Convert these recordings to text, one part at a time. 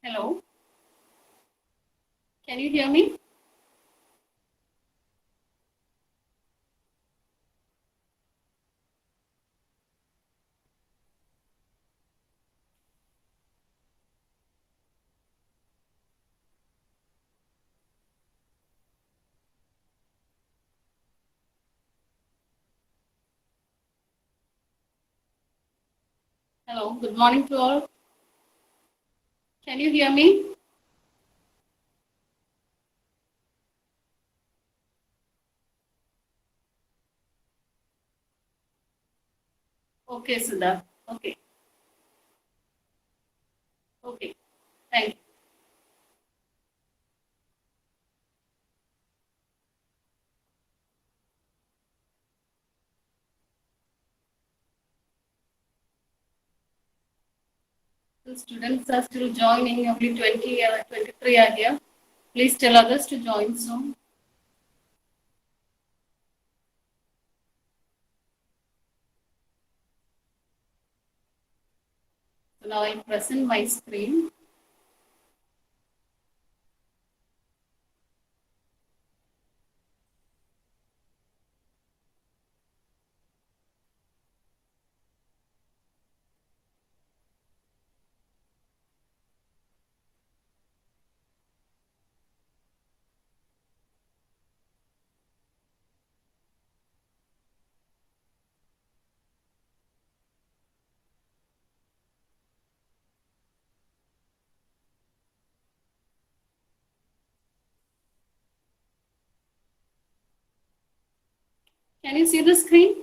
Hello, can you hear me? Hello, good morning to all. Can you hear me? Okay, Siddharth. Okay, okay. Thank you. The students are still joining, only 20 or 23 are here. Please tell others to join soon. So now I present my screen. Can you see the screen?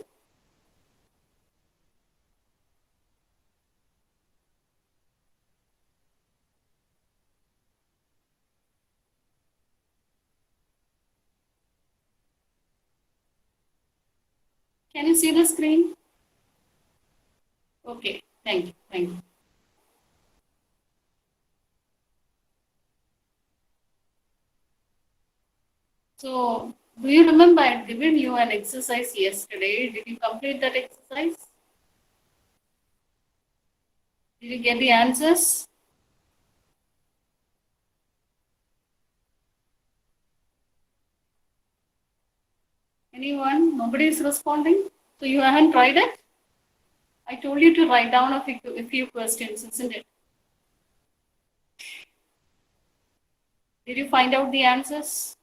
Can you see the screen? Okay, thank you. Thank you. So, do you remember I had given you an exercise yesterday? Did you complete that exercise? Did you get the answers? Anyone? Nobody is responding? So you haven't tried it? I told you to write down a few questions, isn't it? Did you find out the answers?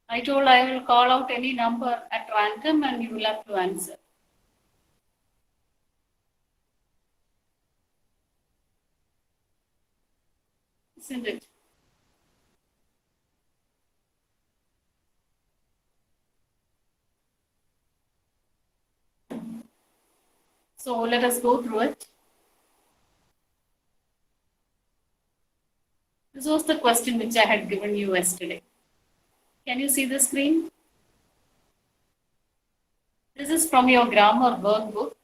I told I will call out any number at random and you will have to answer. Isn't it? So let us go through it. This was the question which I had given you yesterday. Can you see the screen? This is from your grammar workbook,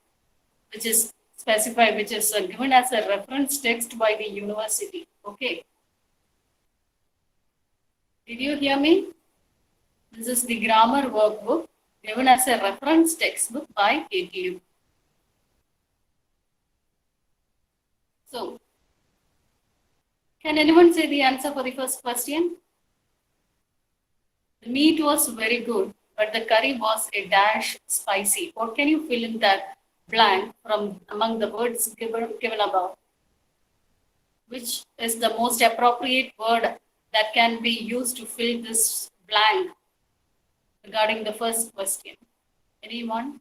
which is specified, which is given as a reference text by the university. Okay. Did you hear me? This is the grammar workbook given as a reference textbook by KTU. So, can anyone say the answer for the first question? The meat was very good, but the curry was a dash spicy. What can you fill in that blank from among the words given above? Which is the most appropriate word that can be used to fill this blank regarding the first question? Anyone?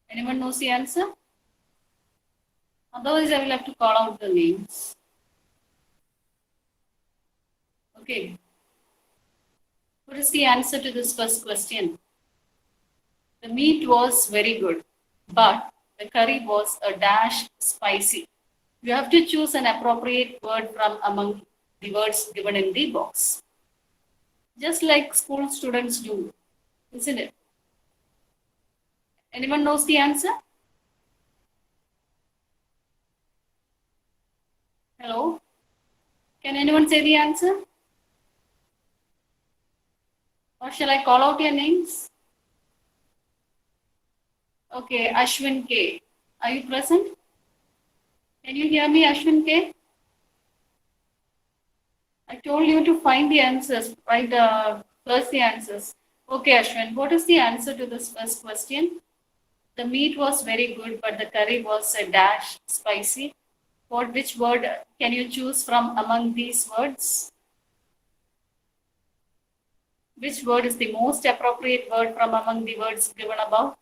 Anyone knows the answer? Otherwise, I will have to call out the names. Okay. What is the answer to this first question? The meat was very good, but the curry was a dash spicy. You have to choose an appropriate word from among the words given in the box. Just like school students do, isn't it? Anyone knows the answer? Hello? Can anyone say the answer? Or shall I call out your names? Okay, Ashwin K. Are you present? Can you hear me, Ashwin K? I told you to find the answers, right? First the answers. Okay, Ashwin, what is the answer to this first question? The meat was very good, but the curry was a dash spicy. Which word can you choose from among these words? Which word is the most appropriate word from among the words given above?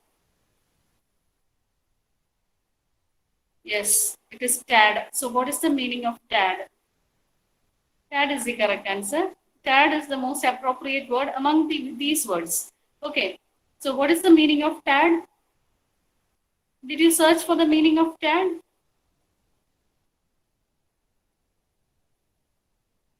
Yes, it is tad. So what is the meaning of tad? Tad is the correct answer. Tad is the most appropriate word among these words. Okay, so what is the meaning of tad? Did you search for the meaning of tad?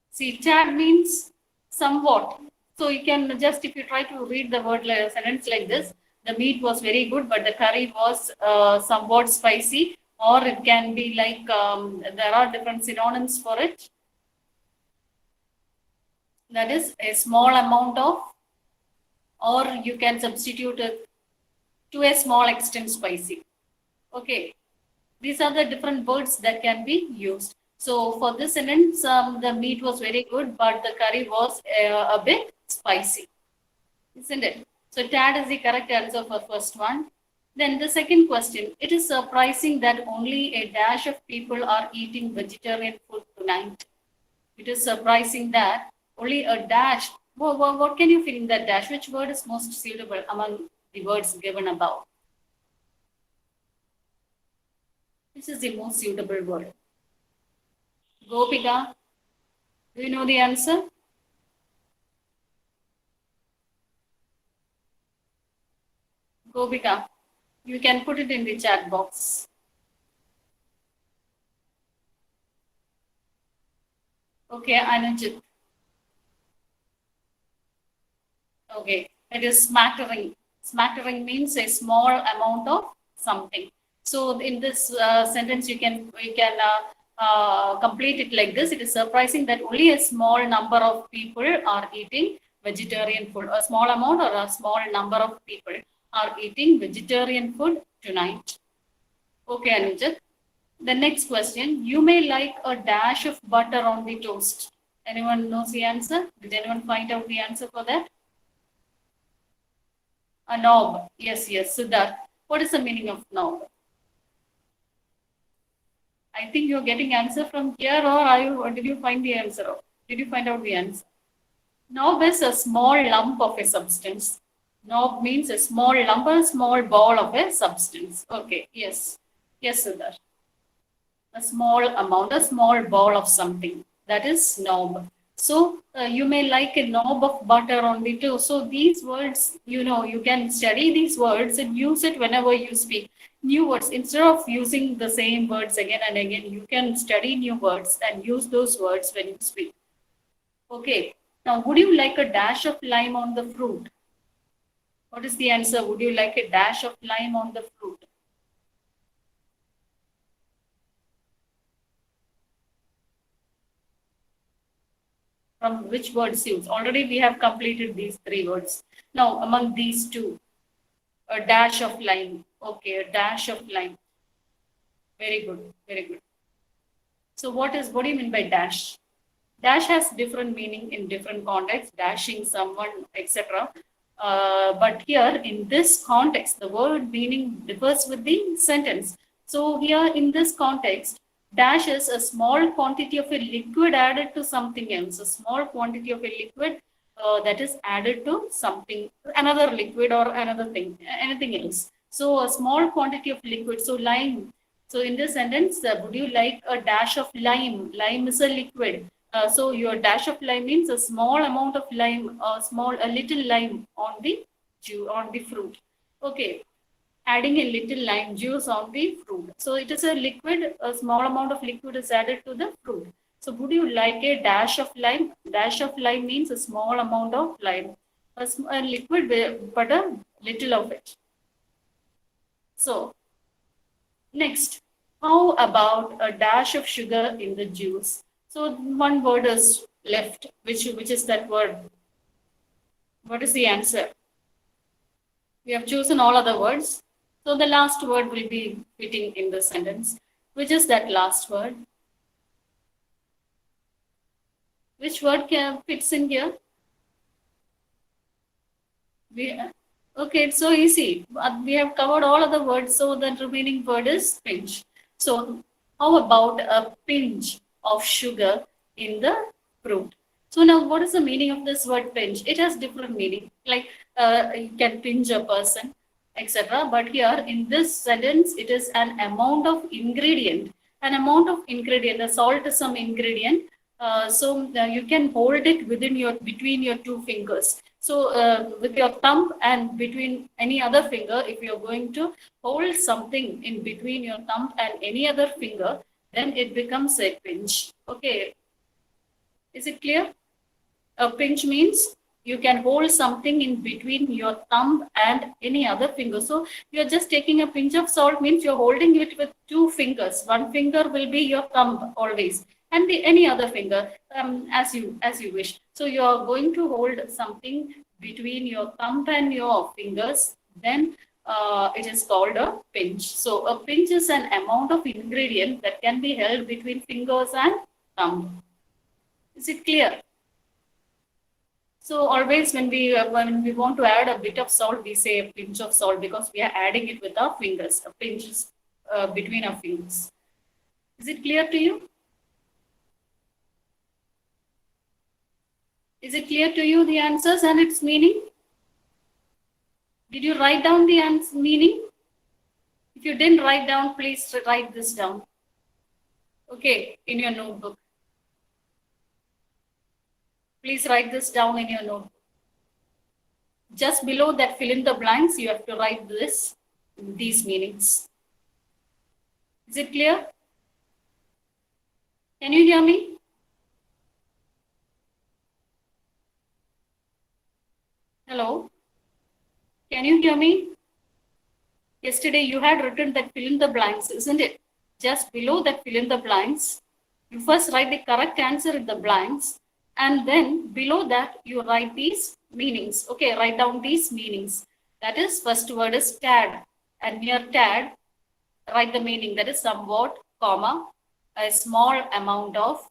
See, tad means somewhat. So you can just, if you try to read the word sentence like this, the meat was very good, but the curry was somewhat spicy, or it can be like there are different synonyms for it. That is a small amount of, or you can substitute it to a small extent spicy. Okay, these are the different words that can be used. So for this sentence, the meat was very good, but the curry was a bit spicy, isn't it? So tad is the correct answer for first one. Then the second question, it is surprising that only a dash of people are eating vegetarian food tonight. It is surprising that only a dash. What can you feel in that dash? Which word is most suitable among the words given above? Which is the most suitable word? Gopika, do you know the answer? Gopika, you can put it in the chat box. Okay, Anujit. Okay, it is smattering. Smattering means a small amount of something. So in this sentence, you can complete it like this. It is surprising that only a small number of people are eating vegetarian food. A small amount or a small number of people are eating vegetarian food tonight. Okay, Anujit. The next question, you may like a dash of butter on the toast. Anyone knows the answer? Did anyone find out the answer for that? A knob. Yes, yes. So that, what is the meaning of knob? I think you're getting answer from here, or did you find the answer? Did you find out the answer? Knob is a small lump of a substance. Knob means a small lump, a small ball of a substance. Okay, yes. Yes, Siddharth. A small amount, a small ball of something. That is knob. So you may like a knob of butter on the toast. So these words, you can study these words and use it whenever you speak new words. Instead of using the same words again and again, you can study new words and use those words when you speak. Okay. Now, would you like a dash of lime on the fruit? What is the answer? Would you like a dash of lime on the fruit? From which words use? Already we have completed these three words. Now, among these two, a dash of lime. Okay, a dash of lime. Very good, very good. So what do you mean by dash? Dash has different meaning in different contexts, dashing someone, etc. But here in this context, the word meaning differs with the sentence. So here in this context, dash is a small quantity of a liquid added to something else, a small quantity of a liquid that is added to something, another liquid or another thing, anything else. So a small quantity of liquid. So lime. So in this sentence, would you like a dash of lime? Lime is a liquid. So your dash of lime means a small amount of lime, a little lime on the fruit. Okay, adding a little lime juice on the fruit. So it is a liquid, a small amount of liquid is added to the fruit. So would you like a dash of lime? Dash of lime means a small amount of lime, a liquid, but a little of it. So next, how about a dash of sugar in the juice? So one word is left. Which is that word? What is the answer? We have chosen all other words. So the last word will be fitting in the sentence. Which is that last word? Which word fits in here? Okay, it's so easy. We have covered all other words, so the remaining word is pinch. So how about a pinch of sugar in the fruit? So now what is the meaning of this word pinch? It has different meaning, like you can pinch a person, etc. But here in this sentence, it is an amount of ingredient. An amount of ingredient, the salt is some ingredient. So you can hold it between your two fingers. So with your thumb and between any other finger, if you're going to hold something in between your thumb and any other finger, then it becomes a pinch. Okay, is it clear? A pinch means you can hold something in between your thumb and any other finger. So you're just taking a pinch of salt means you're holding it with two fingers. One finger will be your thumb always, and any other finger as you wish. So you're going to hold something between your thumb and your fingers. Then it is called a pinch. So a pinch is an amount of ingredient that can be held between fingers and thumb. Is it clear? So always when we want to add a bit of salt, we say a pinch of salt because we are adding it with our fingers. A pinch is between our fingers. Is it clear to you? Is it clear to you the answers and its meaning? Did you write down the meaning? If you didn't write down, please write this down. Okay, in your notebook. Please write this down in your notebook. Just below that fill in the blanks, you have to write these meanings. Is it clear? Can you hear me? Hello? Can you hear me? Yesterday you had written that fill in the blanks, isn't it? Just below that fill in the blanks, you first write the correct answer in the blanks, and then below that you write these meanings. Okay, write down these meanings. That is, first word is tad, and near tad, write the meaning. That is somewhat, comma, a small amount of,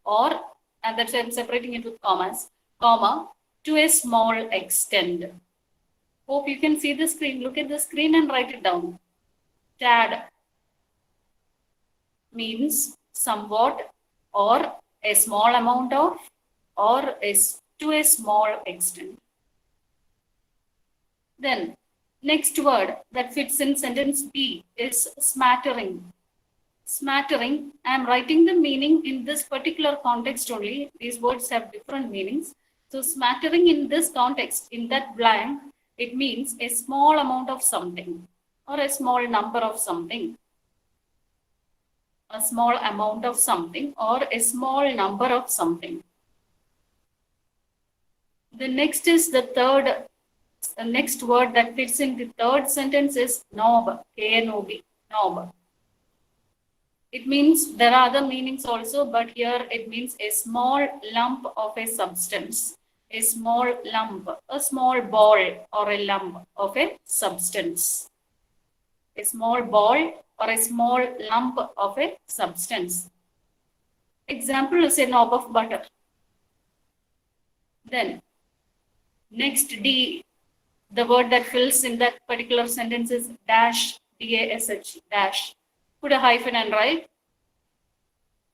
or, and that's why I'm separating it with commas, comma, to a small extent. Hope you can see the screen. Look at the screen and write it down. Tad means somewhat, or a small amount of, or to a small extent. Then next word that fits in sentence B is smattering. Smattering, I am writing the meaning in this particular context only. These words have different meanings. So smattering in this context, in that blank, it means a small amount of something or a small number of something. A small amount of something or a small number of something. The next is the next word that fits in the third sentence is knob, K-N-O-B, knob. It means there are other meanings also, but here it means a small lump of a substance. A small lump, a small ball or a lump of a substance. A small ball or a small lump of a substance. Example is a knob of butter. Then next D, the word that fills in that particular sentence is dash, D-A-S-H, dash. Put a hyphen and write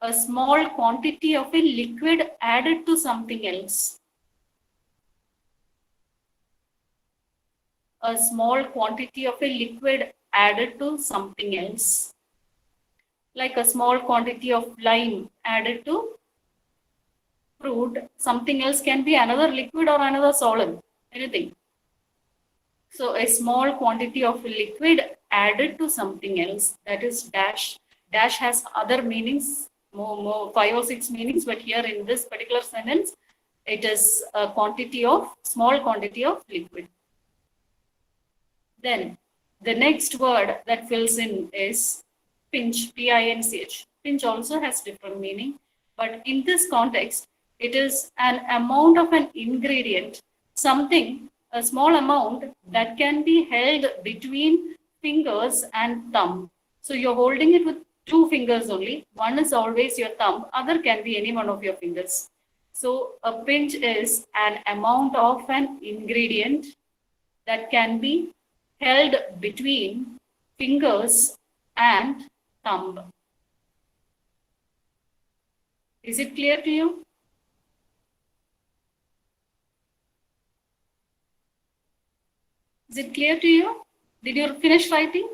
a small quantity of a liquid added to something else. A small quantity of a liquid added to something else. Like a small quantity of lime added to fruit. Something else can be another liquid or another solid, anything. So a small quantity of liquid added to something else, that is dash. Dash has other meanings, more 5 or 6 meanings, but here in this particular sentence, it is a small quantity of liquid. Then the next word that fills in is pinch, P-I-N-C-H. Pinch also has different meaning, but in this context, it is an amount of an ingredient, something, a small amount that can be held between fingers and thumb. So you're holding it with two fingers only. One is always your thumb, other can be any one of your fingers. So a pinch is an amount of an ingredient that can be held between fingers and thumb. Is it clear to you? Is it clear to you? Did you finish writing?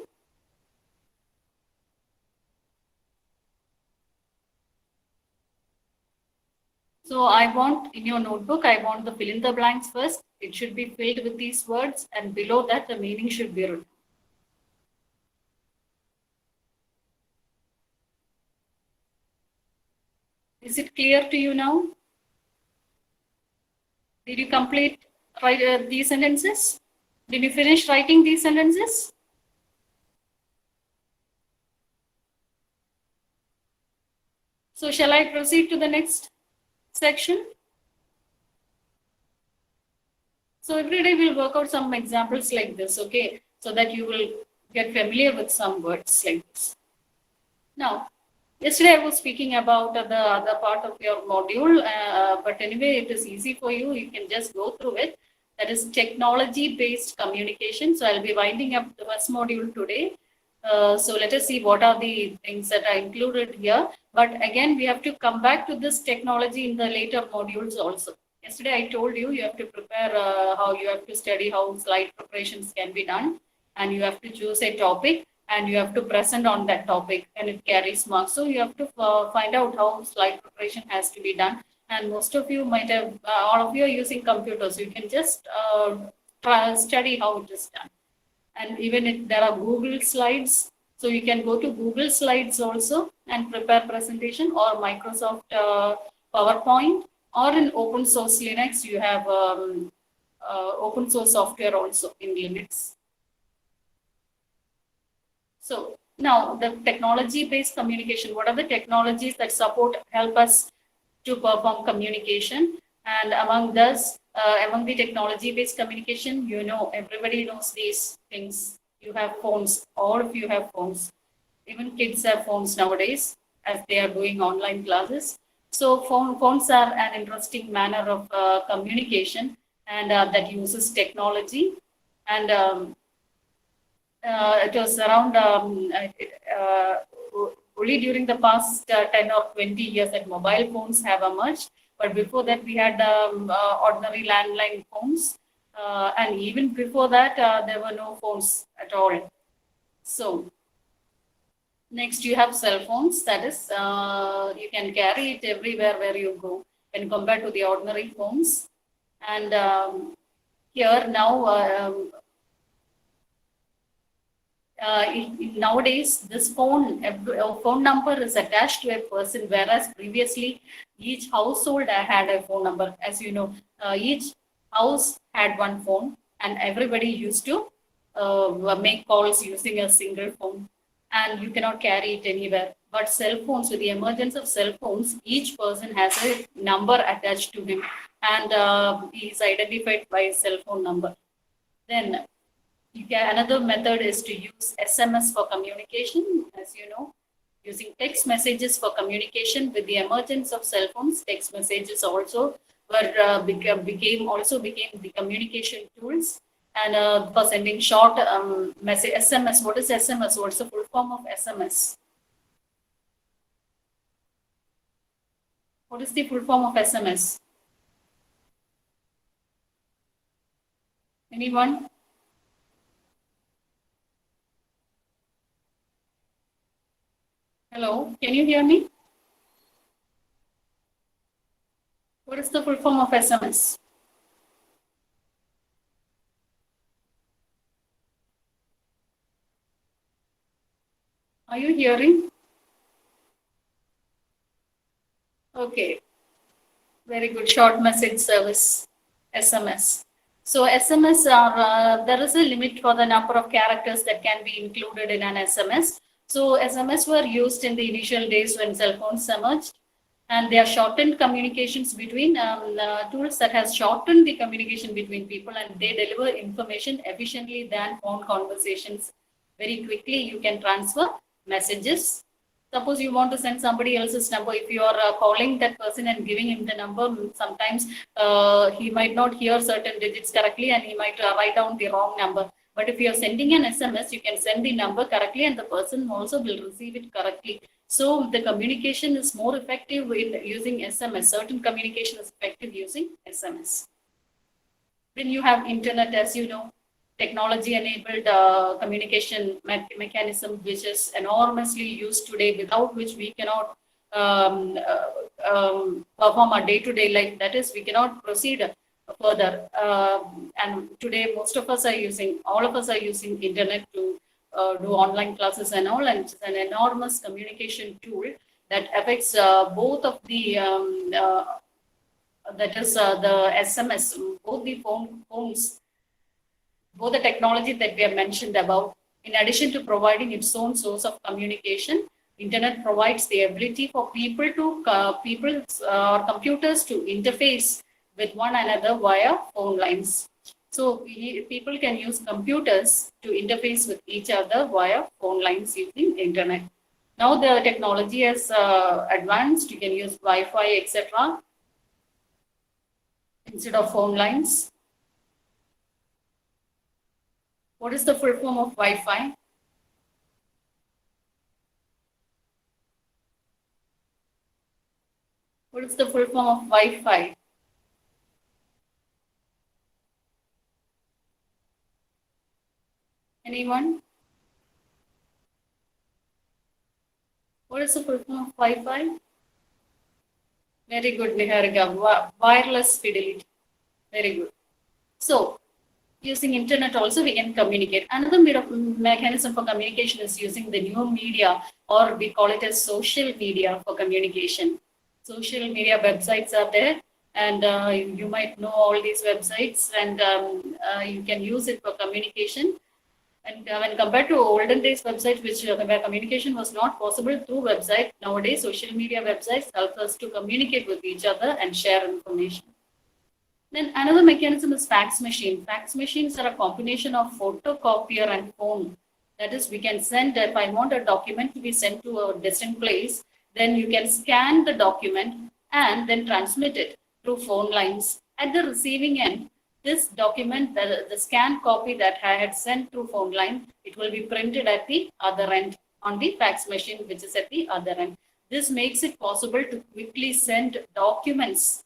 So I want in your notebook, I want the fill in the blanks first. It should be filled with these words, and below that the meaning should be written. Is it clear to you now? Did you complete these sentences? Did you finish writing these sentences? So shall I proceed to the next section? So every day we'll work out some examples like this, okay? So that you will get familiar with some words like this. Now, yesterday I was speaking about the other part of your module, but anyway, it is easy for you. You can just go through it. That is technology-based communication. So I'll be winding up the first module today. So let us see what are the things that are included here. But again, we have to come back to this technology in the later modules also. Yesterday I told you have to prepare how you have to study how slide preparations can be done, and you have to choose a topic and you have to present on that topic and it carries marks. So you have to find out how slide preparation has to be done. And most of you might have, all of you are using computers. So you can just study how it is done. And even if there are Google Slides, so you can go to Google Slides also and prepare presentation, or Microsoft PowerPoint, or in open source Linux, you have open source software also in Linux. So now the technology-based communication, what are the technologies that help us to perform communication? And among the technology-based communication, everybody knows these things. You have phones, all of you have phones. Even kids have phones nowadays as they are doing online classes. So phones are an interesting manner of communication, and that uses technology. And it was around only during the past 10 or 20 years that mobile phones have emerged. But before that, we had ordinary landline phones. And even before that, there were no phones at all. So next, you have cell phones. That is, you can carry it everywhere where you go when compared to the ordinary phones. And here now, nowadays, this phone number is attached to a person, whereas previously each household had a phone number. As you know, each house had one phone, and everybody used to make calls using a single phone, and you cannot carry it anywhere. But cell phones, with the emergence of cell phones, each person has a number attached to him, and he is identified by a cell phone number. Then another method is to use SMS for communication. As you know, using text messages for communication. With the emergence of cell phones, text messages also became the communication tools. And for sending short message, SMS. What is SMS? What's the full form of SMS? What is the full form of SMS? Anyone? Hello, can you hear me? What is the full form of SMS? Are you hearing? Okay. Very good. Short message service, SMS. So SMS there is a limit for the number of characters that can be included in an SMS. So SMS were used in the initial days when cell phones emerged, and they are shortened communications between tools that has shortened the communication between people, and they deliver information efficiently than phone conversations. Very quickly, you can transfer messages. Suppose you want to send somebody else's number. If you are calling that person and giving him the number, sometimes he might not hear certain digits correctly and he might write down the wrong number. But if you are sending an SMS, you can send the number correctly and the person also will receive it correctly. So the communication is more effective in using SMS. Certain communication is effective using SMS. Then you have internet, as you know, technology enabled communication mechanism, which is enormously used today, without which we cannot perform our day-to-day life. That is, we cannot proceed further. And today, most of us are using, all of us are using internet to do online classes and all, and it's an enormous communication tool that affects both of the that is the SMS, both the phones, both the technology that we have mentioned above. In addition to providing its own source of communication, internet provides the ability for people to or computers to interface with one another via phone lines. So people can use computers to interface with each other via phone lines using internet. Now the technology has advanced. You can use Wi-Fi, etc. instead of phone lines. What is the full form of Wi-Fi? What is the full form of Wi-Fi? Anyone? What is the full form of Wi-Fi? Very good, Niharika. Wireless fidelity. Very good. So, using internet also we can communicate. Another mechanism for communication is using the new media, or we call it as social media for communication. Social media websites are there, and you might know all these websites, and you can use it for communication. And when compared to olden days websites, where communication was not possible through website, nowadays social media websites help us to communicate with each other and share information. Then another mechanism is fax machine. Fax machines are a combination of photocopier and phone. That is, we can send, if I want a document to be sent to a distant place, then you can scan the document and then transmit it through phone lines. At the receiving end, this document, the scanned copy that I had sent through phone line, it will be printed at the other end on the fax machine, which is at the other end. This makes it possible to quickly send documents,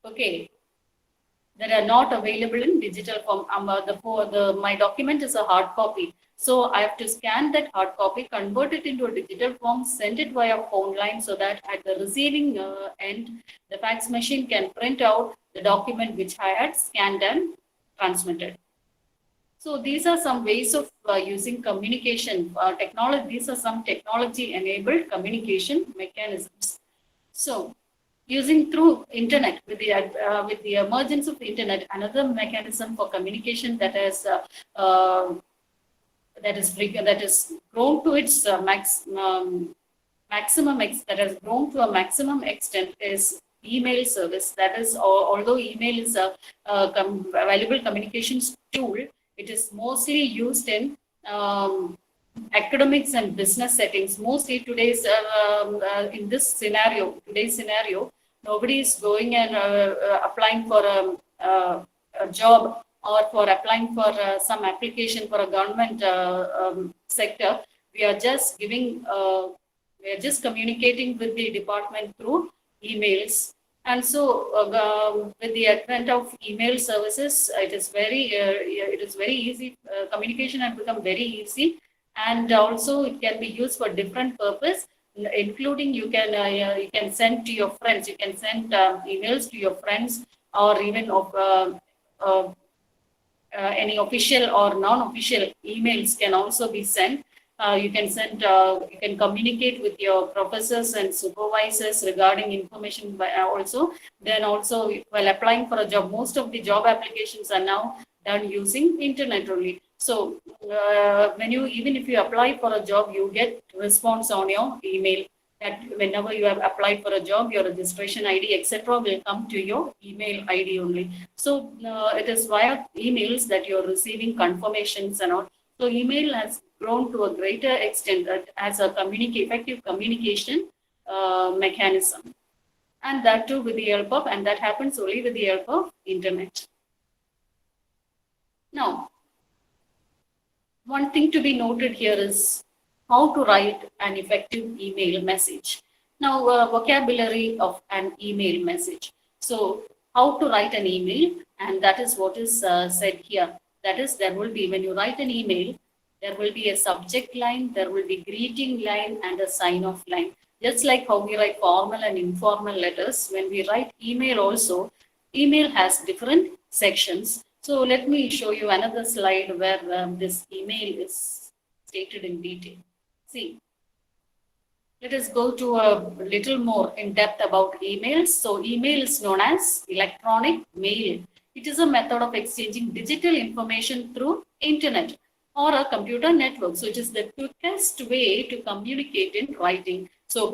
okay, that are not available in digital form. My document is a hard copy. So I have to scan that hard copy, convert it into a digital form, send it via phone line, so that at the receiving end, the fax machine can print out the document which I had scanned and transmitted. So these are some ways of using communication technology. These are some technology-enabled communication mechanisms. So using through internet, with the emergence of the internet, another mechanism for communication that has grown to its maximum that has grown to a maximum extent is email service. That is, although email is a valuable communications tool, it is mostly used in academics and business settings. Mostly today's in today's scenario, nobody is going and applying for a job, or for applying for some application for a government sector. We are just communicating with the department through emails. And so with the advent of email services, it is very easy. Communication has become very easy, and also it can be used for different purpose, including you can send to your friends. You can send emails to your friends, or even of any official or non-official emails can also be sent. You can communicate with your professors and supervisors regarding information also. Then also, while applying for a job, most of the job applications are now done using internet only. So even if you apply for a job, you get response on your email. That whenever you have applied for a job, your registration ID, etc., will come to your email ID only. So it is via emails that you're receiving confirmations and all. So email has grown to a greater extent as a effective communication mechanism. And that too with the help of, and that happens only with the help of internet. Now, one thing to be noted here is how to write an effective email message. Now, vocabulary of an email message. So, how to write an email, and that is what is said here. That is, there will be, when you write an email, there will be a subject line, there will be greeting line, and a sign off line. Just like how we write formal and informal letters, when we write email also, email has different sections. So let me show you another slide where this email is stated in detail. See, let us go to a little more in depth about emails. So email is known as electronic mail. It is a method of exchanging digital information through internet or a computer network. So it is the quickest way to communicate in writing. So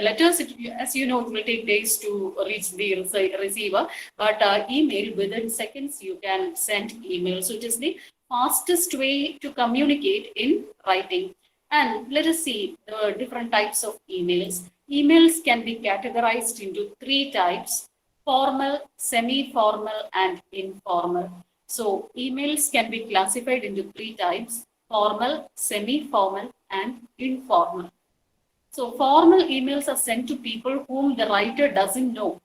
letters, as you know, it will take days to reach the receiver, but email, within seconds you can send email. So it is the fastest way to communicate in writing. And let us see the different types of emails. Emails can be categorized into 3 types: formal, semi-formal, and informal. So emails can be classified into 3 types: formal, semi-formal, and informal. So formal emails are sent to people whom the writer doesn't know,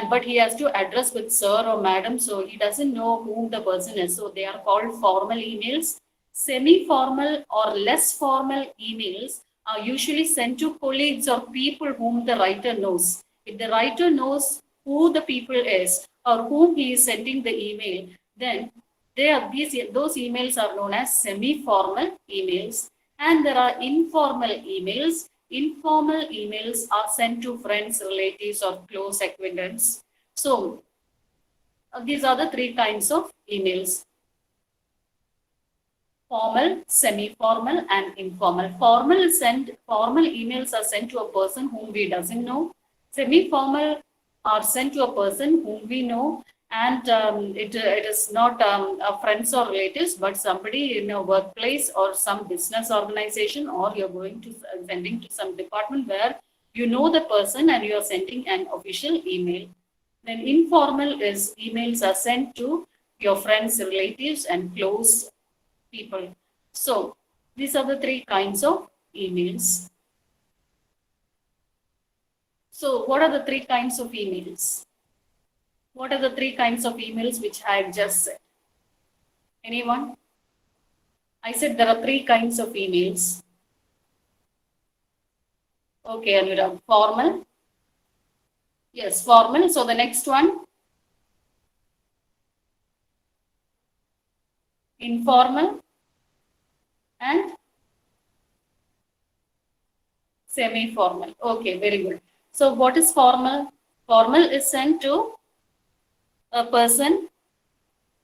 but he has to address with sir or madam, so he doesn't know whom the person is. So they are called formal emails. Semi-formal or less formal emails are usually sent to colleagues or people whom the writer knows. If the writer knows who the people is or whom he is sending the email, then those emails are known as semi-formal emails. And there are informal emails. Informal emails are sent to friends, relatives, or close acquaintances. So these are the 3 kinds of emails: formal, semi-formal, and informal. Formal emails are sent to a person whom we doesn't know. Semi-formal are sent to a person whom we know, and it is not friends or relatives, but somebody in a workplace or some business organization, or you're going to sending to some department where you know the person and you are sending an official email. Then informal is emails are sent to your friends, relatives, and close people. So these are the 3 kinds of emails. So what are the 3 kinds of emails? What are the 3 kinds of emails which I have just said? Anyone? I said there are 3 kinds of emails. Okay, Anurag. Formal. Yes, formal. So the next one. Informal. And semi-formal. Okay, very good. So what is formal? Formal is sent to a person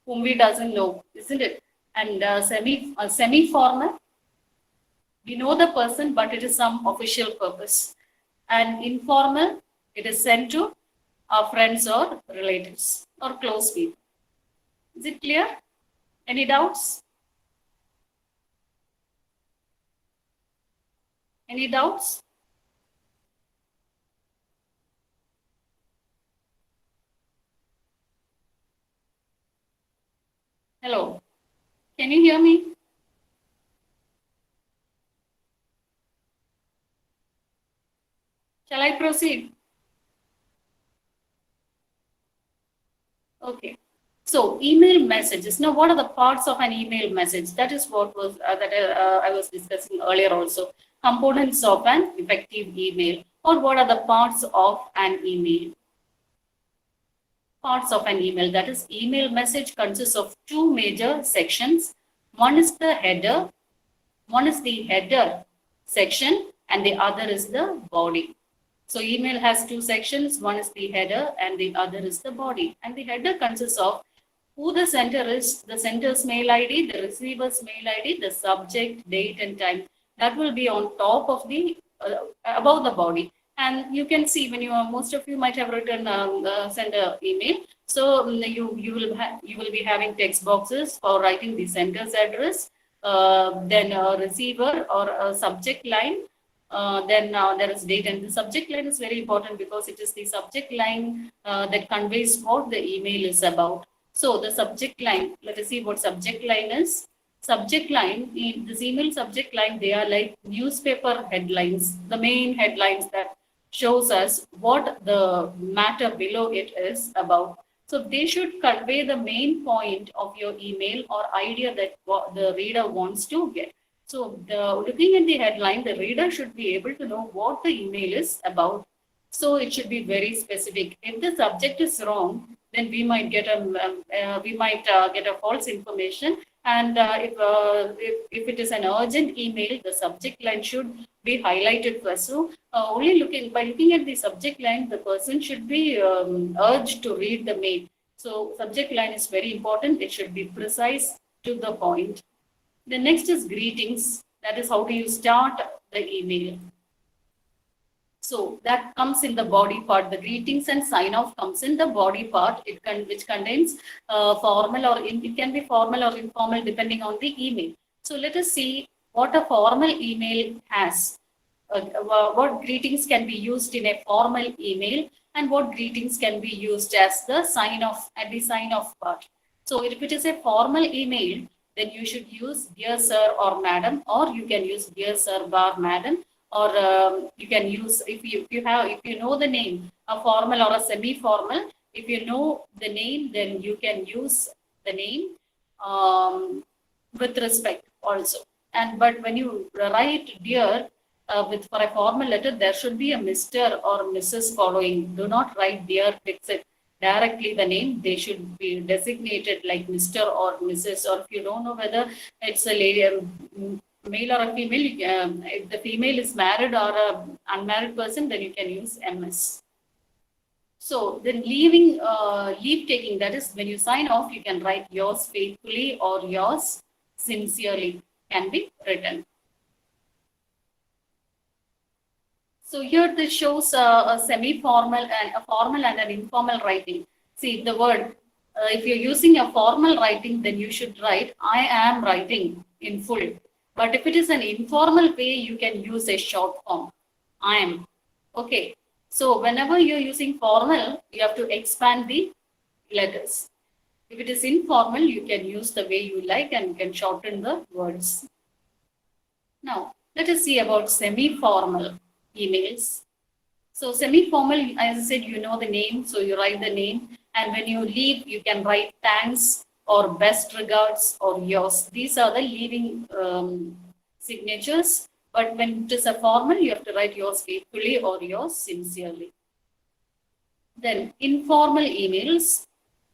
whom we doesn't know, isn't it? And semi-formal, we know the person, but it is some official purpose. And informal, it is sent to our friends or relatives or close people. Is it clear? Any doubts? Any doubts? Hello, can you hear me? Shall I proceed? Okay. So email messages. Now, what are the parts of an email message? That is what was I was discussing earlier also. Components of an effective email, or what are the parts of an email? Parts of an email. That is, email message consists of 2 major sections. One is the header. One is the header section, and the other is the body. So email has 2 sections. One is the header and the other is the body. And the header consists of who the sender is, the sender's mail ID, the receiver's mail ID, the subject, date, and time. That will be on top of the above the body. And you can see when most of you might have written sender email. So you will be having text boxes for writing the sender's address, then a receiver or a subject line, then there is date, and the subject line is very important because it is the subject line that conveys what the email is about. So the subject line, let us see what subject line is. Subject line, in this email subject line, they are like newspaper headlines, the main headlines that shows us what the matter below it is about. So they should convey the main point of your email or idea that the reader wants to get. So looking at the headline, the reader should be able to know what the email is about. So it should be very specific. If the subject is wrong, then we might get a false information. And if it is an urgent email, the subject line should be highlighted first. So by looking at the subject line, the person should be urged to read the mail. So subject line is very important. It should be precise, to the point. The next is greetings. That is how do you start the email. So that comes in the body part. The greetings and sign off comes in the body part. Which contains formal or it can be formal or informal depending on the email. So let us see what a formal email has. What greetings can be used in a formal email and what greetings can be used as the sign off at the sign off part. So if it is a formal email, then you should use dear sir or madam, or you can use dear sir bar madam, or you can use if you know the name, a formal or a semi-formal. If you know the name, then you can use the name with respect also. And but when you write dear for a formal letter, there should be a Mr. or Mrs. following. Do not write dear, fix it directly the name. They should be designated like Mr. or Mrs. Or if you don't know whether it's a lady, male or a female, if the female is married or an unmarried person, then you can use MS. So then leave taking, that is when you sign off, you can write yours faithfully or yours sincerely can be written. So here this shows a semi-formal and a formal and an informal writing. See the word, if you're using a formal writing, then you should write, I am writing in full. But if it is an informal way, you can use a short form, I am. Okay. So whenever you're using formal, you have to expand the letters. If it is informal, you can use the way you like and you can shorten the words. Now, let us see about semi-formal emails. So semi-formal, as I said, you know the name, so you write the name. And when you leave, you can write thanks or best regards or yours. These are the leaving signatures. But when it is a formal, you have to write yours faithfully or yours sincerely. Then informal emails.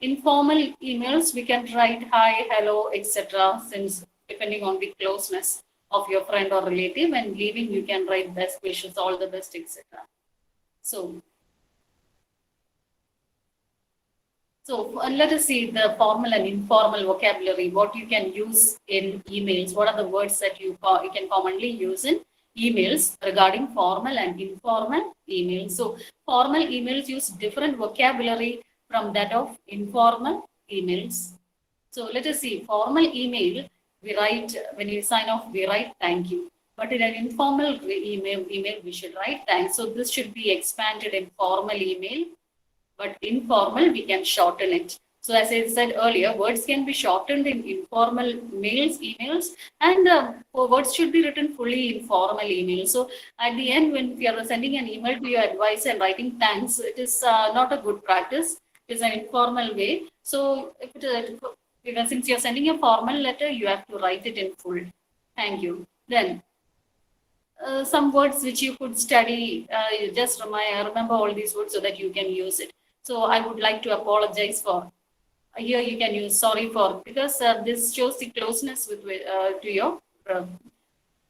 Informal emails, we can write hi, hello, etc. Since depending on the closeness of your friend or relative, and leaving you can write best wishes, all the best, etc. So let us see the formal and informal vocabulary, what you can use in emails. What are the words that you can commonly use in emails regarding formal and informal emails? So formal emails use different vocabulary from that of informal emails. So let us see, formal email, we write, when you sign off, we write thank you. But in an informal email, we should write thanks. So this should be expanded in formal email. But informal, we can shorten it. So as I said earlier, words can be shortened in informal emails, and words should be written fully in formal email. So at the end, when you are sending an email to your advisor and writing thanks, it is not a good practice. It is an informal way. So since you're sending a formal letter, you have to write it in full. Thank you. Then some words which you could study, just remember all these words so that you can use it. So I would like to apologize for. Here you can use sorry for, because this shows the closeness to your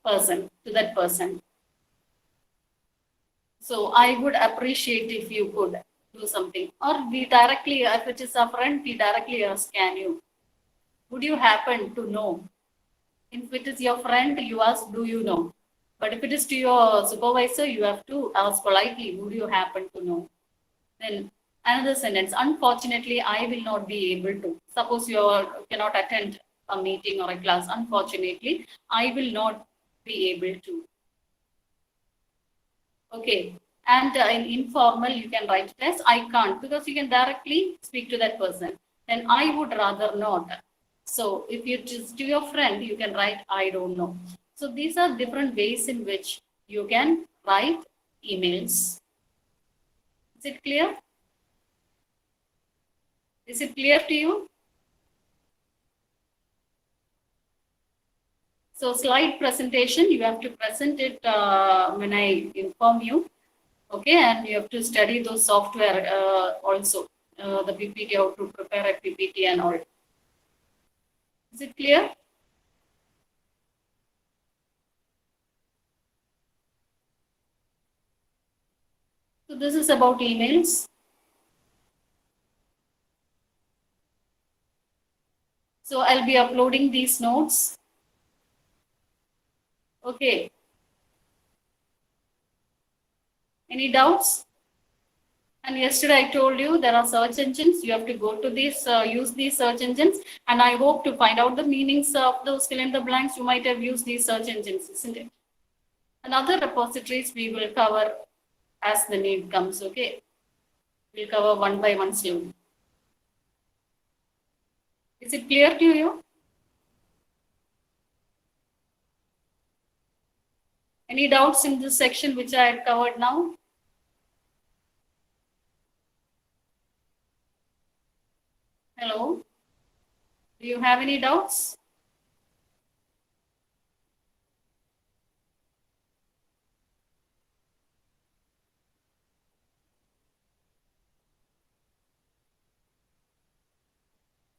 person, to that person. So I would appreciate if you could do something, or we directly, if it is a friend, we directly ask, can you? Would you happen to know? If it is your friend, you ask, do you know? But if it is to your supervisor, you have to ask politely, would you happen to know? Then another sentence, unfortunately, I will not be able to. Suppose you cannot attend a meeting or a class. Unfortunately, I will not be able to. Okay. And in informal, you can write it as I can't, because you can directly speak to that person. Then I would rather not. So if you just to your friend, you can write I don't know. So these are different ways in which you can write emails. Is it clear? Is it clear to you? So slide presentation, you have to present it when I inform you. Okay, and you have to study those software also, the PPT, how to prepare a PPT and all. Is it clear? So this is about emails. So I'll be uploading these notes. Okay. Any doubts? And yesterday I told you there are search engines. You have to go to these, use these search engines. And I hope to find out the meanings of those fill in the blanks. You might have used these search engines, isn't it? And other repositories we will cover as the need comes, okay? We'll cover one by one slowly. Is it clear to you? Any doubts in this section which I had covered now? Hello? Do you have any doubts?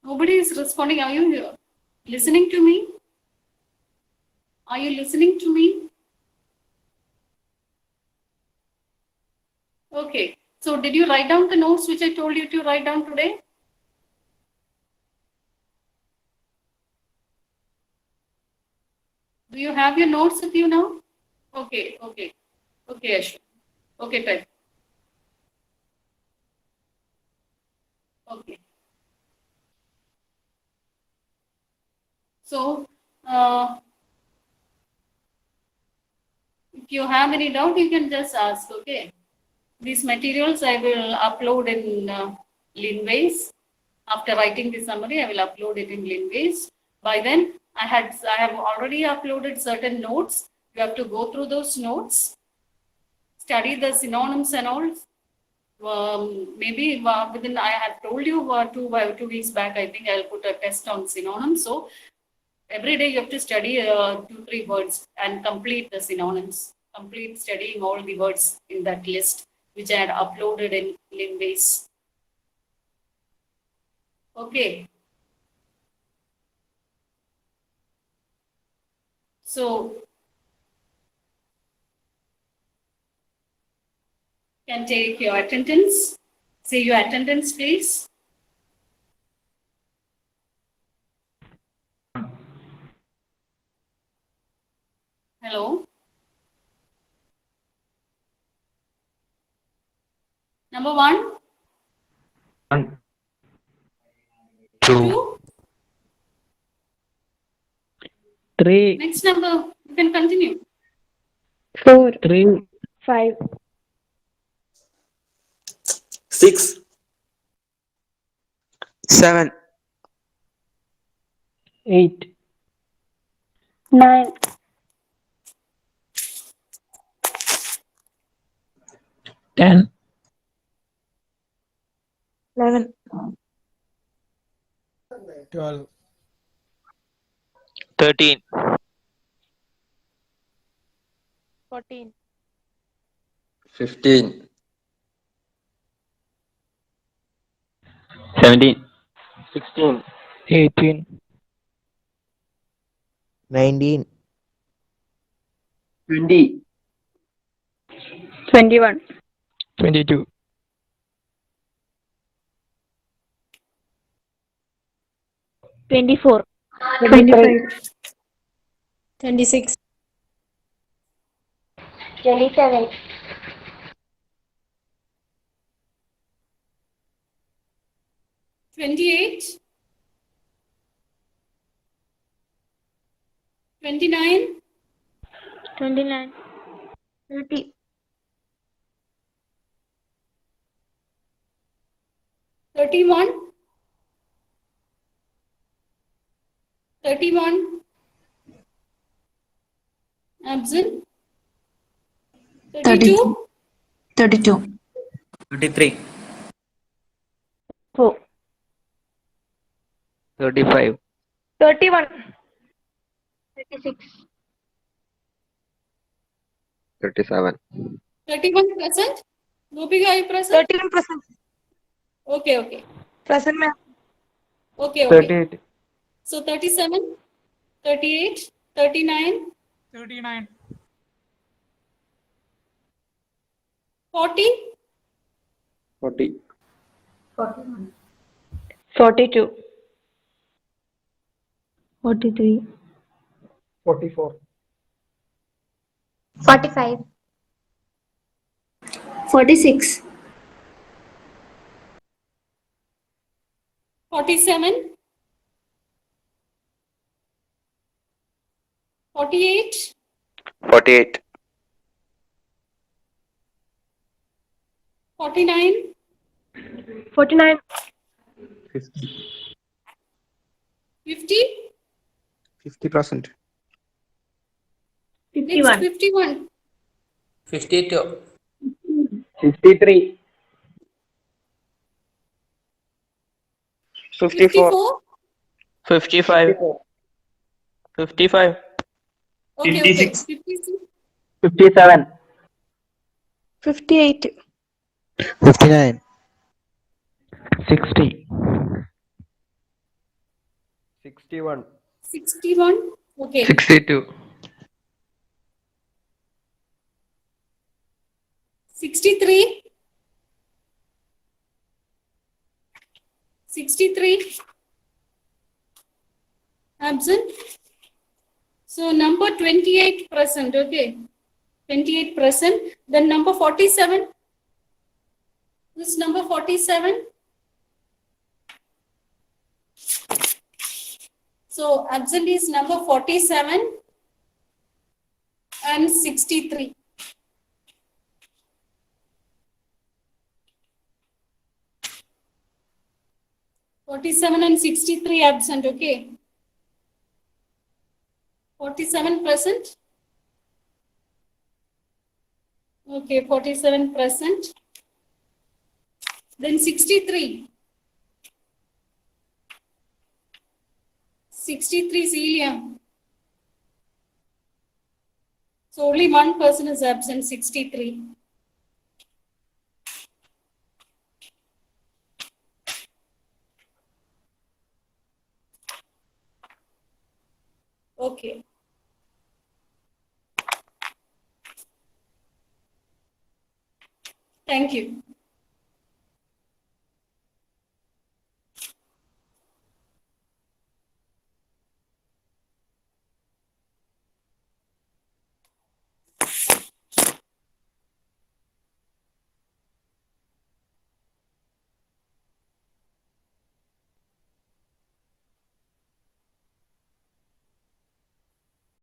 Nobody is responding. Are you listening to me? Are you listening to me? Okay. So did you write down the notes which I told you to write down today? Do you have your notes with you now? Okay, okay. Okay, Ashwin. Okay, type. Okay. So, if you have any doubt, you can just ask, okay? These materials I will upload in Linways. After writing the summary, I will upload it in Linways. By then, I have already uploaded certain notes. You have to go through those notes, study the synonyms and all. Maybe within, I have told you 2 weeks back, I think I'll put a test on synonyms. So every day you have to study 2-3 words and complete the synonyms. Complete studying all the words in that list, which I had uploaded in Linways. Okay. So, can take your attendance. Say your attendance, please. Hello. Number 1. 1, 2, 2. 3, Next number, you can continue. 4, 3, 5, 6, 7, 8, 9, 10, 11, 12, 13, 14, 15, 17, 16, 18, 19, 20, 21, 22, 24, 25, 26, 27, 28. 29, 29. 30. 31, 31, absent, 32, 32. 33. 4. 35. 31. 36. 37. 31 present. Gopika, are you present? 31 present. Okay, okay. Present, ma'am. Okay, okay. 38. So 37, 38, 39, 39. 40, 40. 42. 43. 44. 45. 46. 47, 48, 48. 49, 49. 50. 50, 50%. next 51. 51, 52, 53. 54. 55, 55, Okay, okay. 56, 57. 58. 59. 60. 61. 61. Okay. 62. 63, 63, absent. So number 28 present, okay. 28 present. Then number 47. This number 47. So absent is number 47 and 63. Forty-seven and 63 absent, okay. 47 present. Okay, 47 present. Then 63. 63 Celia. So only one person is absent, 63. Okay. Thank you.